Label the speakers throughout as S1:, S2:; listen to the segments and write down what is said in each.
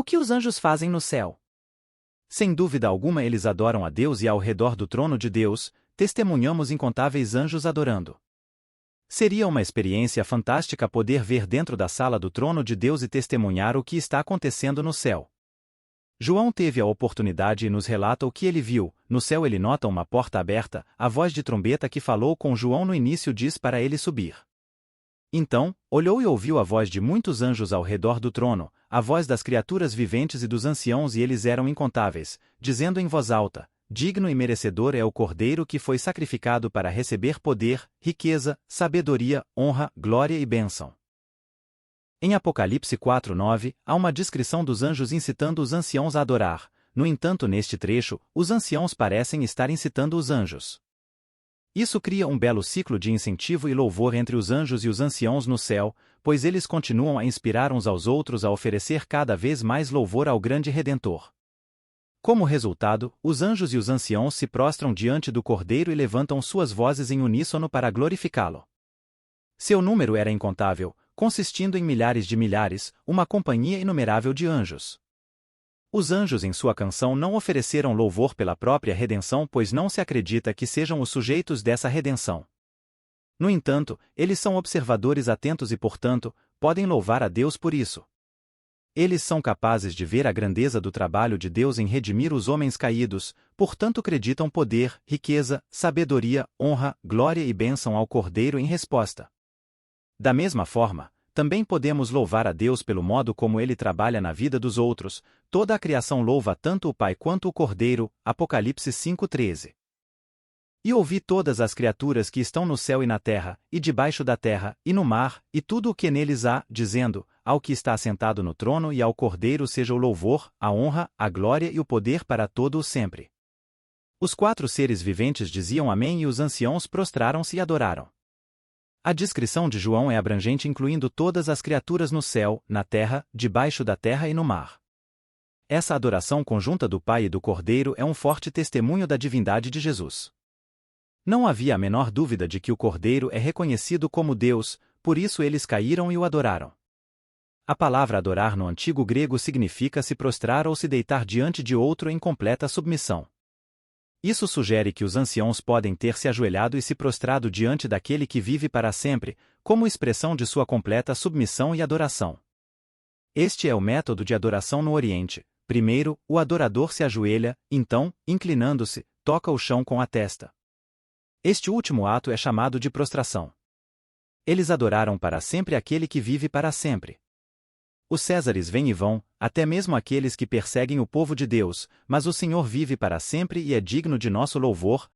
S1: O que os anjos fazem no céu? Sem dúvida alguma eles adoram a Deus e ao redor do trono de Deus, testemunhamos incontáveis anjos adorando. Seria uma experiência fantástica poder ver dentro da sala do trono de Deus e testemunhar o que está acontecendo no céu. João teve a oportunidade e nos relata o que ele viu. No céu ele nota uma porta aberta, a voz de trombeta que falou com João no início diz para ele subir. Então, olhou e ouviu a voz de muitos anjos ao redor do trono, a voz das criaturas viventes e dos anciãos e eles eram incontáveis, dizendo em voz alta: digno e merecedor é o Cordeiro que foi sacrificado para receber poder, riqueza, sabedoria, honra, glória e bênção. Em Apocalipse 4:9, há uma descrição dos anjos incitando os anciãos a adorar. No entanto, neste trecho, os anciãos parecem estar incitando os anjos. Isso cria um belo ciclo de incentivo e louvor entre os anjos e os anciãos no céu, pois eles continuam a inspirar uns aos outros a oferecer cada vez mais louvor ao grande Redentor. Como resultado, os anjos e os anciãos se prostram diante do Cordeiro e levantam suas vozes em uníssono para glorificá-lo. Seu número era incontável, consistindo em milhares de milhares, uma companhia inumerável de anjos. Os anjos em sua canção não ofereceram louvor pela própria redenção, pois não se acredita que sejam os sujeitos dessa redenção. No entanto, eles são observadores atentos e, portanto, podem louvar a Deus por isso. Eles são capazes de ver a grandeza do trabalho de Deus em redimir os homens caídos, portanto acreditam poder, riqueza, sabedoria, honra, glória e bênção ao Cordeiro em resposta. Da mesma forma, também podemos louvar a Deus pelo modo como Ele trabalha na vida dos outros. Toda a criação louva tanto o Pai quanto o Cordeiro, Apocalipse 5:13. E ouvi todas as criaturas que estão no céu e na terra, e debaixo da terra, e no mar, e tudo o que neles há, dizendo: ao que está assentado no trono e ao Cordeiro seja o louvor, a honra, a glória e o poder para todo o sempre. Os 4 seres viventes diziam amém e os anciãos prostraram-se e adoraram. A descrição de João é abrangente, incluindo todas as criaturas no céu, na terra, debaixo da terra e no mar. Essa adoração conjunta do Pai e do Cordeiro é um forte testemunho da divindade de Jesus. Não havia a menor dúvida de que o Cordeiro é reconhecido como Deus, por isso eles caíram e o adoraram. A palavra adorar no antigo grego significa se prostrar ou se deitar diante de outro em completa submissão. Isso sugere que os anciãos podem ter se ajoelhado e se prostrado diante daquele que vive para sempre, como expressão de sua completa submissão e adoração. Este é o método de adoração no Oriente. Primeiro, o adorador se ajoelha, então, inclinando-se, toca o chão com a testa. Este último ato é chamado de prostração. Eles adoraram para sempre aquele que vive para sempre. Os Césares vêm e vão, até mesmo aqueles que perseguem o povo de Deus, mas o Senhor vive para sempre e é digno de nosso louvor.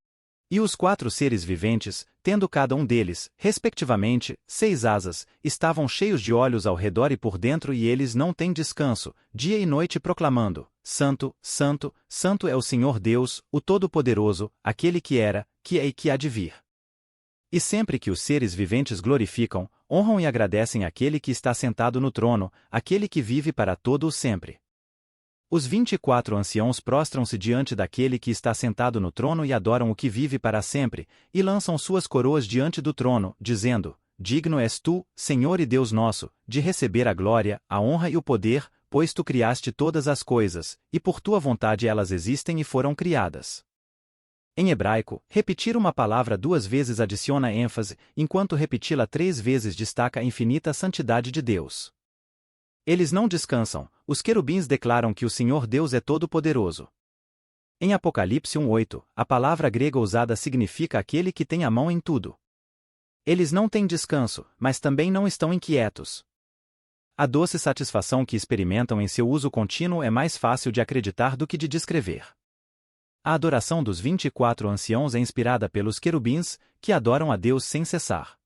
S1: E os 4 seres viventes, tendo cada um deles, respectivamente, 6 asas, estavam cheios de olhos ao redor e por dentro e eles não têm descanso, dia e noite proclamando: Santo, Santo, Santo é o Senhor Deus, o Todo-Poderoso, aquele que era, que é e que há de vir. E sempre que os seres viventes glorificam, honram e agradecem aquele que está sentado no trono, aquele que vive para todo o sempre. Os 24 anciãos prostram-se diante daquele que está sentado no trono e adoram o que vive para sempre, e lançam suas coroas diante do trono, dizendo: digno és tu, Senhor e Deus nosso, de receber a glória, a honra e o poder, pois tu criaste todas as coisas, e por tua vontade elas existem e foram criadas. Em hebraico, repetir uma palavra 2 vezes adiciona ênfase, enquanto repeti-la 3 vezes destaca a infinita santidade de Deus. Eles não descansam, os querubins declaram que o Senhor Deus é todo-poderoso. Em Apocalipse 1:8, a palavra grega usada significa aquele que tem a mão em tudo. Eles não têm descanso, mas também não estão inquietos. A doce satisfação que experimentam em seu uso contínuo é mais fácil de acreditar do que de descrever. A adoração dos 24 anciãos é inspirada pelos querubins, que adoram a Deus sem cessar.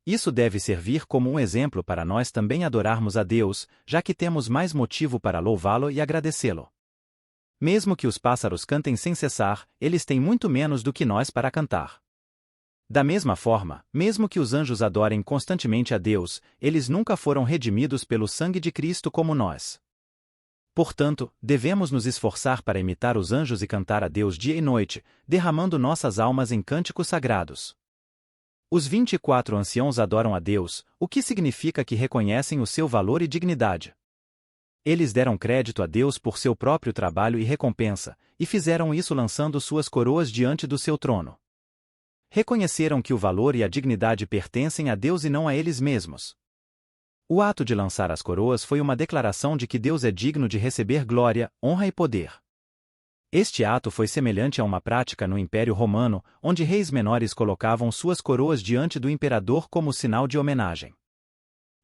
S1: Isso deve servir como um exemplo para nós também adorarmos a Deus, já que temos mais motivo para louvá-lo e agradecê-lo. Mesmo que os pássaros cantem sem cessar, eles têm muito menos do que nós para cantar. Da mesma forma, mesmo que os anjos adorem constantemente a Deus, eles nunca foram redimidos pelo sangue de Cristo como nós. Portanto, devemos nos esforçar para imitar os anjos e cantar a Deus dia e noite, derramando nossas almas em cânticos sagrados. Os 24 anciãos adoram a Deus, o que significa que reconhecem o seu valor e dignidade. Eles deram crédito a Deus por seu próprio trabalho e recompensa, e fizeram isso lançando suas coroas diante do seu trono. Reconheceram que o valor e a dignidade pertencem a Deus e não a eles mesmos. O ato de lançar as coroas foi uma declaração de que Deus é digno de receber glória, honra e poder. Este ato foi semelhante a uma prática no Império Romano, onde reis menores colocavam suas coroas diante do imperador como sinal de homenagem.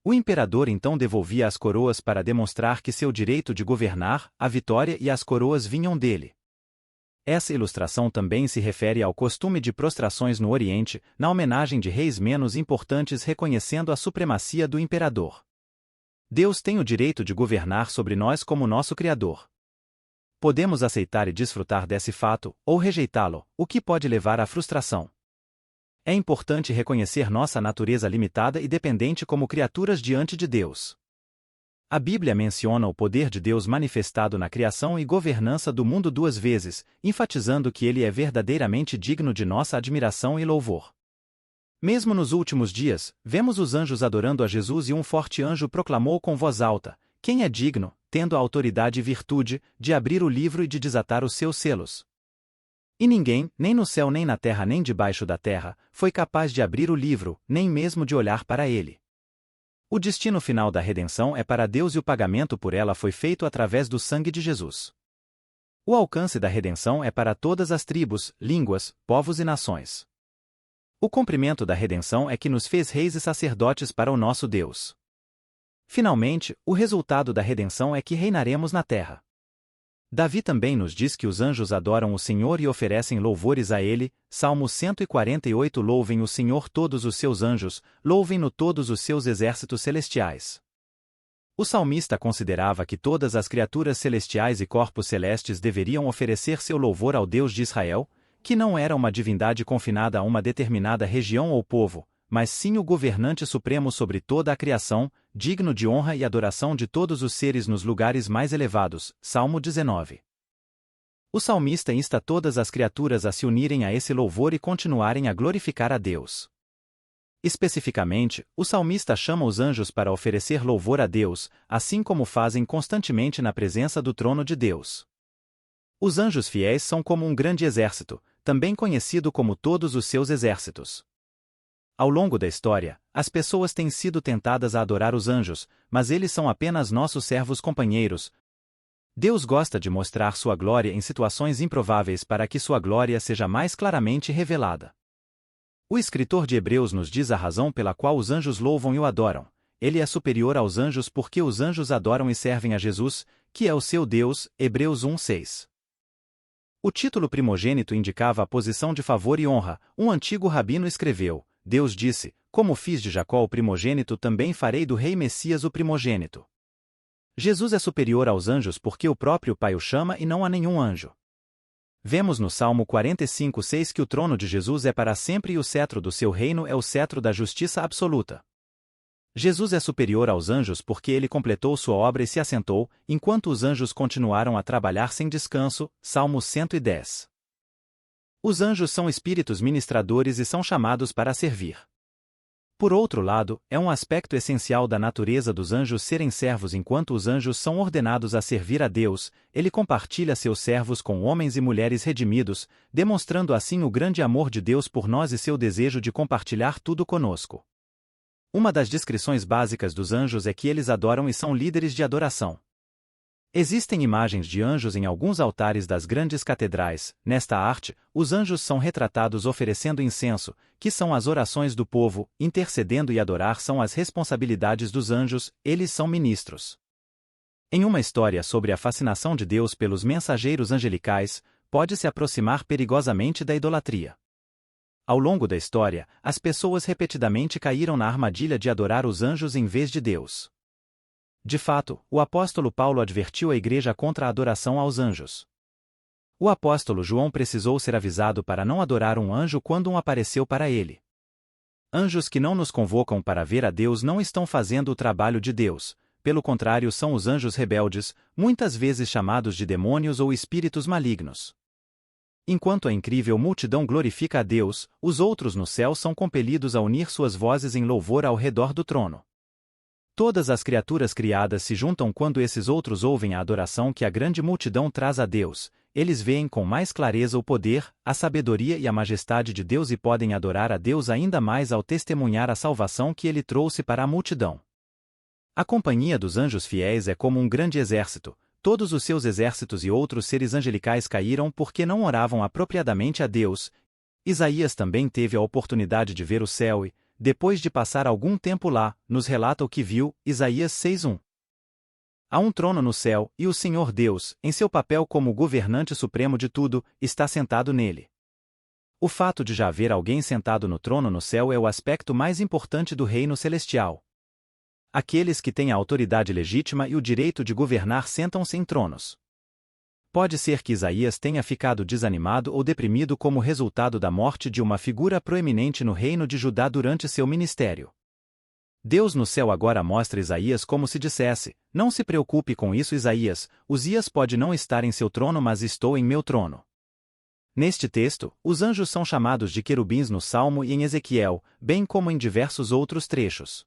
S1: O imperador então devolvia as coroas para demonstrar que seu direito de governar, a vitória e as coroas vinham dele. Essa ilustração também se refere ao costume de prostrações no Oriente, na homenagem de reis menos importantes reconhecendo a supremacia do imperador. Deus tem o direito de governar sobre nós como nosso Criador. Podemos aceitar e desfrutar desse fato, ou rejeitá-lo, o que pode levar à frustração. É importante reconhecer nossa natureza limitada e dependente como criaturas diante de Deus. A Bíblia menciona o poder de Deus manifestado na criação e governança do mundo 2 vezes, enfatizando que ele é verdadeiramente digno de nossa admiração e louvor. Mesmo nos últimos dias, vemos os anjos adorando a Jesus e um forte anjo proclamou com voz alta: "Quem é digno, tendo a autoridade e virtude, de abrir o livro e de desatar os seus selos?" E ninguém, nem no céu nem na terra nem debaixo da terra, foi capaz de abrir o livro, nem mesmo de olhar para ele. O destino final da redenção é para Deus e o pagamento por ela foi feito através do sangue de Jesus. O alcance da redenção é para todas as tribos, línguas, povos e nações. O cumprimento da redenção é que nos fez reis e sacerdotes para o nosso Deus. Finalmente, o resultado da redenção é que reinaremos na terra. Davi também nos diz que os anjos adoram o Senhor e oferecem louvores a Ele, Salmo 148. Louvem o Senhor todos os seus anjos, louvem-no todos os seus exércitos celestiais. O salmista considerava que todas as criaturas celestiais e corpos celestes deveriam oferecer seu louvor ao Deus de Israel, que não era uma divindade confinada a uma determinada região ou povo, mas sim o governante supremo sobre toda a criação, digno de honra e adoração de todos os seres nos lugares mais elevados. Salmo 19. O salmista insta todas as criaturas a se unirem a esse louvor e continuarem a glorificar a Deus. Especificamente, o salmista chama os anjos para oferecer louvor a Deus, assim como fazem constantemente na presença do trono de Deus. Os anjos fiéis são como um grande exército, também conhecido como todos os seus exércitos. Ao longo da história, as pessoas têm sido tentadas a adorar os anjos, mas eles são apenas nossos servos companheiros. Deus gosta de mostrar sua glória em situações improváveis para que sua glória seja mais claramente revelada. O escritor de Hebreus nos diz a razão pela qual os anjos louvam e o adoram. Ele é superior aos anjos porque os anjos adoram e servem a Jesus, que é o seu Deus. Hebreus 1:6. O título primogênito indicava a posição de favor e honra. Um antigo rabino escreveu: Deus disse: "Como fiz de Jacó o primogênito, também farei do rei Messias o primogênito." Jesus é superior aos anjos porque o próprio Pai o chama e não a nenhum anjo. Vemos no Salmo 45:6 que o trono de Jesus é para sempre e o cetro do seu reino é o cetro da justiça absoluta. Jesus é superior aos anjos porque ele completou sua obra e se assentou, enquanto os anjos continuaram a trabalhar sem descanso. Salmo 110. Os anjos são espíritos ministradores e são chamados para servir. Por outro lado, é um aspecto essencial da natureza dos anjos serem servos. Enquanto os anjos são ordenados a servir a Deus, ele compartilha seus servos com homens e mulheres redimidos, demonstrando assim o grande amor de Deus por nós e seu desejo de compartilhar tudo conosco. Uma das descrições básicas dos anjos é que eles adoram e são líderes de adoração. Existem imagens de anjos em alguns altares das grandes catedrais. Nesta arte, os anjos são retratados oferecendo incenso, que são as orações do povo, intercedendo e adorar são as responsabilidades dos anjos, eles são ministros. Em uma história sobre a fascinação de Deus pelos mensageiros angelicais, pode-se aproximar perigosamente da idolatria. Ao longo da história, as pessoas repetidamente caíram na armadilha de adorar os anjos em vez de Deus. De fato, o apóstolo Paulo advertiu a igreja contra a adoração aos anjos. O apóstolo João precisou ser avisado para não adorar um anjo quando um apareceu para ele. Anjos que não nos convocam para ver a Deus não estão fazendo o trabalho de Deus, pelo contrário são os anjos rebeldes, muitas vezes chamados de demônios ou espíritos malignos. Enquanto a incrível multidão glorifica a Deus, os outros no céu são compelidos a unir suas vozes em louvor ao redor do trono. Todas as criaturas criadas se juntam quando esses outros ouvem a adoração que a grande multidão traz a Deus. Eles veem com mais clareza o poder, a sabedoria e a majestade de Deus e podem adorar a Deus ainda mais ao testemunhar a salvação que ele trouxe para a multidão. A companhia dos anjos fiéis é como um grande exército. Todos os seus exércitos e outros seres angelicais caíram porque não oravam apropriadamente a Deus. Isaías também teve a oportunidade de ver o céu e, depois de passar algum tempo lá, nos relata o que viu, Isaías 6:1. Há um trono no céu, e o Senhor Deus, em seu papel como governante supremo de tudo, está sentado nele. O fato de já haver alguém sentado no trono no céu é o aspecto mais importante do reino celestial. Aqueles que têm a autoridade legítima e o direito de governar sentam-se em tronos. Pode ser que Isaías tenha ficado desanimado ou deprimido como resultado da morte de uma figura proeminente no reino de Judá durante seu ministério. Deus no céu agora mostra Isaías como se dissesse: não se preocupe com isso, Isaías, Uzias pode não estar em seu trono, mas estou em meu trono. Neste texto, os anjos são chamados de querubins no Salmo e em Ezequiel, bem como em diversos outros trechos.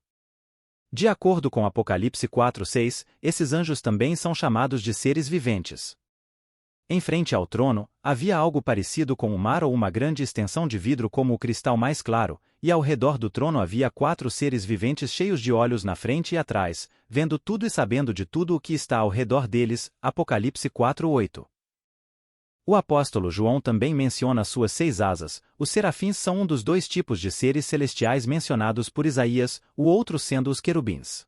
S1: De acordo com Apocalipse 4:6, esses anjos também são chamados de seres viventes. Em frente ao trono, havia algo parecido com um mar ou uma grande extensão de vidro como o cristal mais claro, e ao redor do trono havia 4 seres viventes cheios de olhos na frente e atrás, vendo tudo e sabendo de tudo o que está ao redor deles. Apocalipse 4:8. O apóstolo João também menciona suas 6 asas. Os serafins são um dos 2 tipos de seres celestiais mencionados por Isaías, o outro sendo os querubins.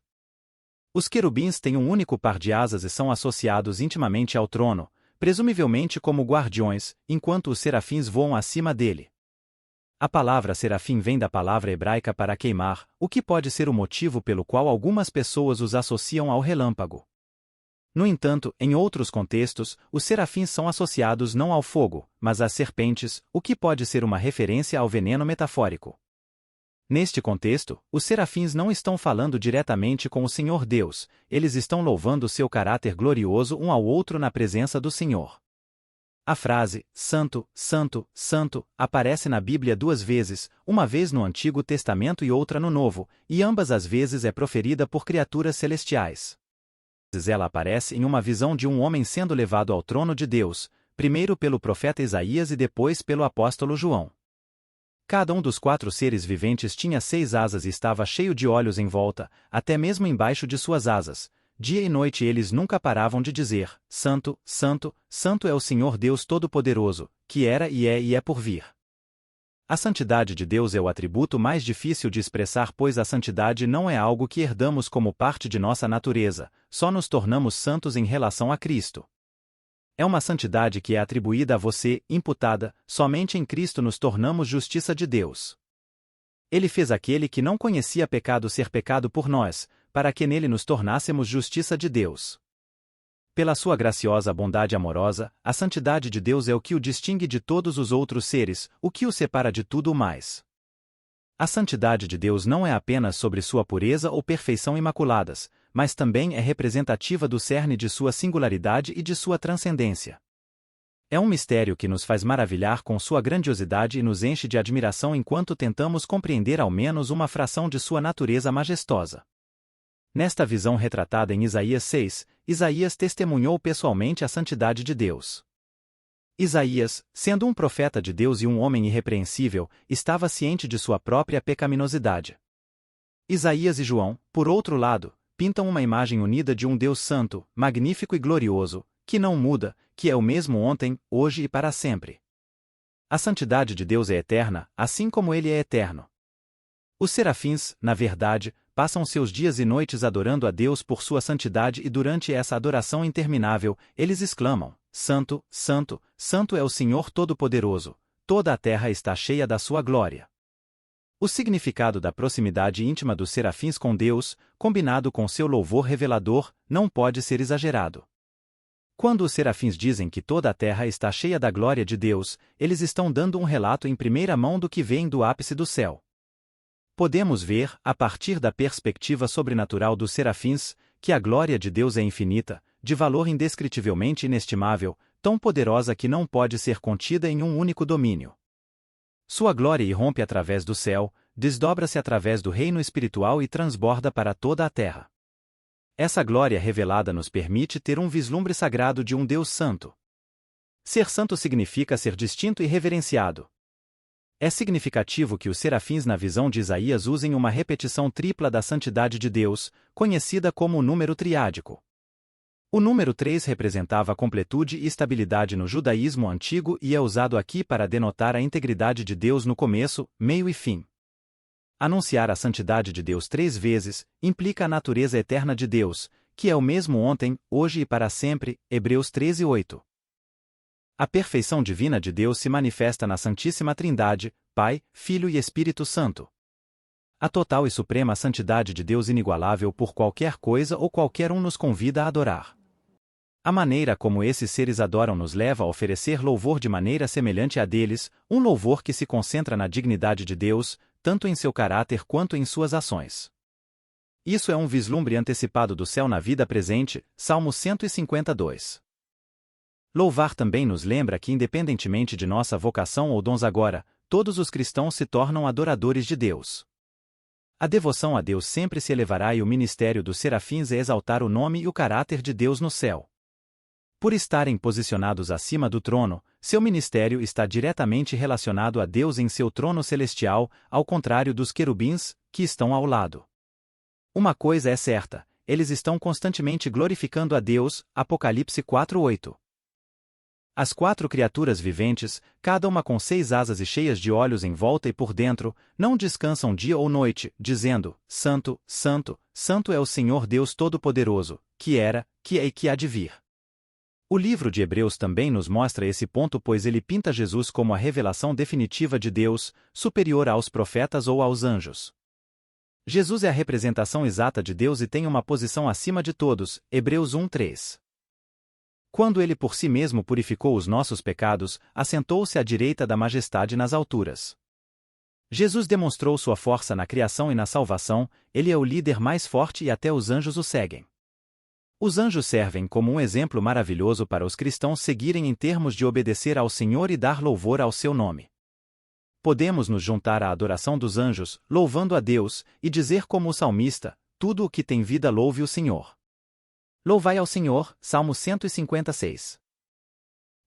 S1: Os querubins têm um único par de asas e são associados intimamente ao trono, presumivelmente como guardiões, enquanto os serafins voam acima dele. A palavra serafim vem da palavra hebraica para queimar, o que pode ser o motivo pelo qual algumas pessoas os associam ao relâmpago. No entanto, em outros contextos, os serafins são associados não ao fogo, mas às serpentes, o que pode ser uma referência ao veneno metafórico. Neste contexto, os serafins não estão falando diretamente com o Senhor Deus, eles estão louvando seu caráter glorioso um ao outro na presença do Senhor. A frase, Santo, Santo, Santo, aparece na Bíblia 2 vezes, uma vez no Antigo Testamento e outra no Novo, e ambas as vezes é proferida por criaturas celestiais. Ela aparece em uma visão de um homem sendo levado ao trono de Deus, primeiro pelo profeta Isaías e depois pelo apóstolo João. Cada um dos 4 seres viventes tinha 6 asas e estava cheio de olhos em volta, até mesmo embaixo de suas asas. Dia e noite eles nunca paravam de dizer: Santo, Santo, Santo é o Senhor Deus Todo-Poderoso, que era e é por vir. A santidade de Deus é o atributo mais difícil de expressar, pois a santidade não é algo que herdamos como parte de nossa natureza, só nos tornamos santos em relação a Cristo. É uma santidade que é atribuída a você, imputada, somente em Cristo nos tornamos justiça de Deus. Ele fez aquele que não conhecia pecado ser pecado por nós, para que nele nos tornássemos justiça de Deus. Pela sua graciosa bondade amorosa, a santidade de Deus é o que o distingue de todos os outros seres, o que o separa de tudo o mais. A santidade de Deus não é apenas sobre sua pureza ou perfeição imaculadas, mas também é representativa do cerne de sua singularidade e de sua transcendência. É um mistério que nos faz maravilhar com sua grandiosidade e nos enche de admiração enquanto tentamos compreender ao menos uma fração de sua natureza majestosa. Nesta visão retratada em Isaías 6, Isaías testemunhou pessoalmente a santidade de Deus. Isaías, sendo um profeta de Deus e um homem irrepreensível, estava ciente de sua própria pecaminosidade. Isaías e João, por outro lado, pintam uma imagem unida de um Deus santo, magnífico e glorioso, que não muda, que é o mesmo ontem, hoje e para sempre. A santidade de Deus é eterna, assim como ele é eterno. Os serafins, na verdade, passam seus dias e noites adorando a Deus por sua santidade e durante essa adoração interminável, eles exclamam: Santo, Santo, Santo é o Senhor Todo-Poderoso, toda a terra está cheia da sua glória. O significado da proximidade íntima dos serafins com Deus, combinado com seu louvor revelador, não pode ser exagerado. Quando os serafins dizem que toda a terra está cheia da glória de Deus, eles estão dando um relato em primeira mão do que vem do ápice do céu. Podemos ver, a partir da perspectiva sobrenatural dos serafins, que a glória de Deus é infinita, de valor indescritivelmente inestimável, tão poderosa que não pode ser contida em um único domínio. Sua glória irrompe através do céu, desdobra-se através do reino espiritual e transborda para toda a terra. Essa glória revelada nos permite ter um vislumbre sagrado de um Deus santo. Ser santo significa ser distinto e reverenciado. É significativo que os serafins na visão de Isaías usem uma repetição tripla da santidade de Deus, conhecida como o número triádico. O número 3 representava completude e estabilidade no judaísmo antigo e é usado aqui para denotar a integridade de Deus no começo, meio e fim. Anunciar a santidade de Deus 3 vezes implica a natureza eterna de Deus, que é o mesmo ontem, hoje e para sempre, Hebreus 13:8. A perfeição divina de Deus se manifesta na Santíssima Trindade, Pai, Filho e Espírito Santo. A total e suprema santidade de Deus inigualável por qualquer coisa ou qualquer um nos convida a adorar. A maneira como esses seres adoram nos leva a oferecer louvor de maneira semelhante à deles, um louvor que se concentra na dignidade de Deus, tanto em seu caráter quanto em suas ações. Isso é um vislumbre antecipado do céu na vida presente, Salmo 152. Louvar também nos lembra que, independentemente de nossa vocação ou dons agora, todos os cristãos se tornam adoradores de Deus. A devoção a Deus sempre se elevará e o ministério dos serafins é exaltar o nome e o caráter de Deus no céu. Por estarem posicionados acima do trono, seu ministério está diretamente relacionado a Deus em seu trono celestial, ao contrário dos querubins, que estão ao lado. Uma coisa é certa, eles estão constantemente glorificando a Deus, Apocalipse 4:8. As 4 criaturas viventes, cada uma com 6 asas e cheias de olhos em volta e por dentro, não descansam dia ou noite, dizendo: Santo, Santo, Santo é o Senhor Deus Todo-Poderoso, que era, que é e que há de vir. O livro de Hebreus também nos mostra esse ponto, pois ele pinta Jesus como a revelação definitiva de Deus, superior aos profetas ou aos anjos. Jesus é a representação exata de Deus e tem uma posição acima de todos, Hebreus 1:3. Quando ele por si mesmo purificou os nossos pecados, assentou-se à direita da majestade nas alturas. Jesus demonstrou sua força na criação e na salvação, ele é o líder mais forte e até os anjos o seguem. Os anjos servem como um exemplo maravilhoso para os cristãos seguirem em termos de obedecer ao Senhor e dar louvor ao seu nome. Podemos nos juntar à adoração dos anjos, louvando a Deus, e dizer como o salmista: tudo o que tem vida louve o Senhor. Louvai ao Senhor, Salmo 156.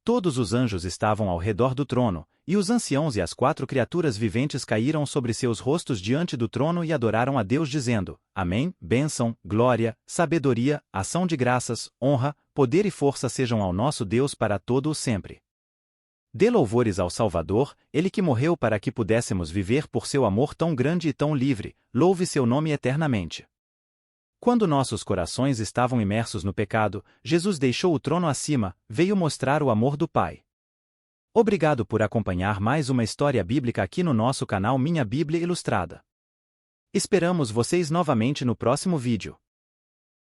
S1: Todos os anjos estavam ao redor do trono, e os anciãos e as 4 criaturas viventes caíram sobre seus rostos diante do trono e adoraram a Deus dizendo: Amém, bênção, glória, sabedoria, ação de graças, honra, poder e força sejam ao nosso Deus para todo o sempre. Dê louvores ao Salvador, ele que morreu para que pudéssemos viver por seu amor tão grande e tão livre, louve seu nome eternamente. Quando nossos corações estavam imersos no pecado, Jesus deixou o trono acima, veio mostrar o amor do Pai. Obrigado por acompanhar mais uma história bíblica aqui no nosso canal Minha Bíblia Ilustrada. Esperamos vocês novamente no próximo vídeo.